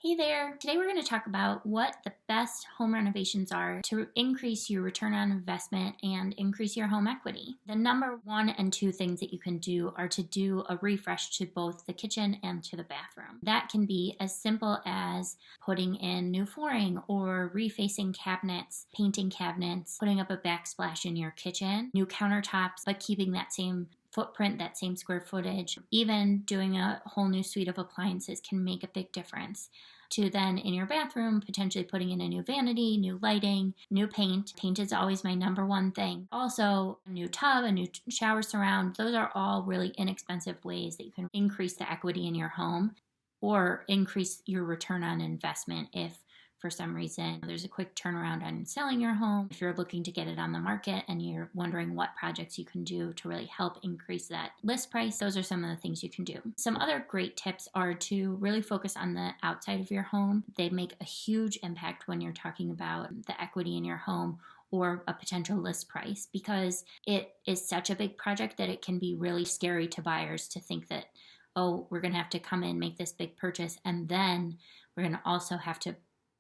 Hey there! Today we're going to talk about what the best home renovations are to increase your return on investment and increase your home equity. The number one and two things that you can do are to do a refresh to both the kitchen and to the bathroom. That can be as simple as putting in new flooring or refacing cabinets, painting cabinets, putting up a backsplash in your kitchen, new countertops, but keeping that same footprint, that same square footage. Even doing a whole new suite of appliances can make a big difference. To then in your bathroom, potentially putting in a new vanity, new lighting, new paint. Paint is always my number one thing. Also, a new tub, a new shower surround. Those are all really inexpensive ways that you can increase the equity in your home or increase your return on investment if for some reason there's a quick turnaround on selling your home. If you're looking to get it on the market and you're wondering what projects you can do to really help increase that list price, those are some of the things you can do. Some other great tips are to really focus on the outside of your home. They make a huge impact when you're talking about the equity in your home or a potential list price, because it is such a big project that it can be really scary to buyers to think that, oh, we're going to have to come in, make this big purchase, and then we're going to also have to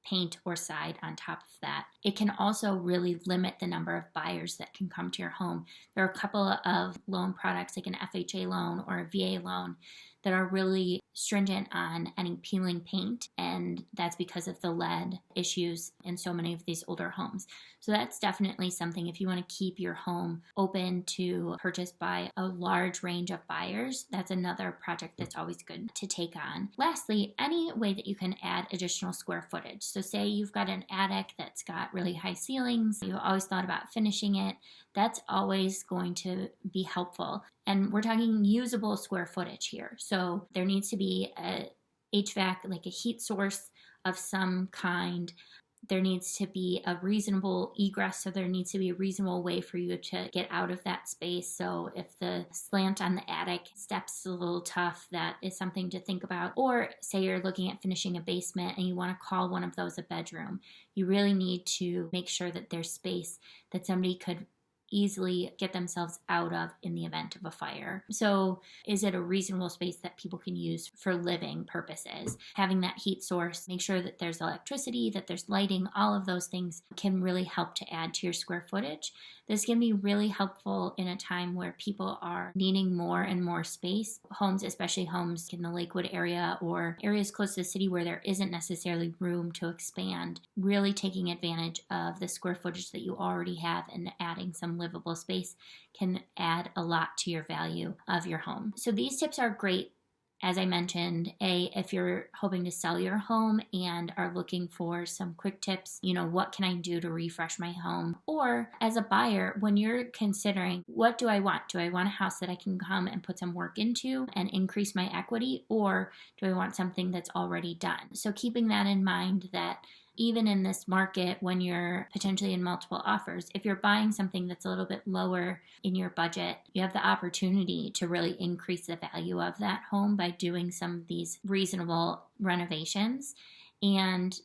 paint or side on top of that. It can also really limit the number of buyers that can come to your home. There are a couple of loan products like an FHA loan or a VA loan that are really stringent on any peeling paint, and that's because of the lead issues in so many of these older homes. So that's definitely something, if you want to keep your home open to purchase by a large range of buyers, that's another project that's always good to take on. Lastly, any way that you can add additional square footage. So say you've got an attic that's got really high ceilings, you always thought about finishing it, that's always going to be helpful. And we're talking usable square footage here. So there needs to be a HVAC, like a heat source of some kind. There needs to be a reasonable egress, so there needs to be a reasonable way for you to get out of that space. So if the slant on the attic steps is a little tough, that is something to think about. Or say you're looking at finishing a basement and you want to call one of those a bedroom. You really need to make sure that there's space that somebody could easily get themselves out of in the event of a fire. So is it a reasonable space that people can use for living purposes? Having that heat source, make sure that there's electricity, that there's lighting, all of those things can really help to add to your square footage. This can be really helpful in a time where people are needing more and more space. Homes, especially homes in the Lakewood area or areas close to the city where there isn't necessarily room to expand, really taking advantage of the square footage that you already have and adding some livable space can add a lot to your value of your home. So these tips are great. As I mentioned, if you're hoping to sell your home and are looking for some quick tips, what can I do to refresh my home? Or as a buyer, when you're considering, what do I want? Do I want a house that I can come and put some work into and increase my equity? Or do I want something that's already done? So keeping that in mind, that even in this market, when you're potentially in multiple offers, if you're buying something that's a little bit lower in your budget, you have the opportunity to really increase the value of that home by doing some of these reasonable renovations. And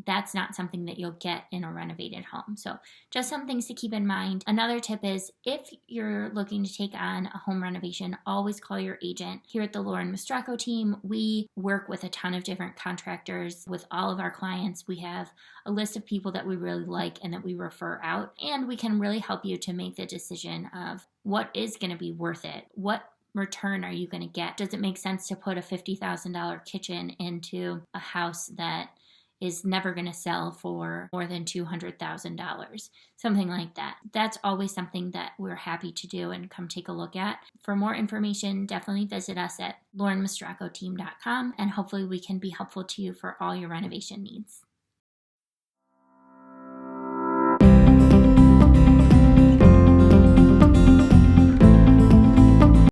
that's not something that you'll get in a renovated home. So just some things to keep in mind. Another tip is, if you're looking to take on a home renovation, always call your agent. Here at the Lauren Mastracco team, we work with a ton of different contractors. With all of our clients, we have a list of people that we really like and that we refer out, and we can really help you to make the decision of what is going to be worth it. What return are you going to get? Does it make sense to put a $50,000 kitchen into a house that is never going to sell for more than $200,000, something like that? That's always something that we're happy to do and come take a look at. For more information, definitely visit us at laurenmastraccoteam.com, and hopefully we can be helpful to you for all your renovation needs.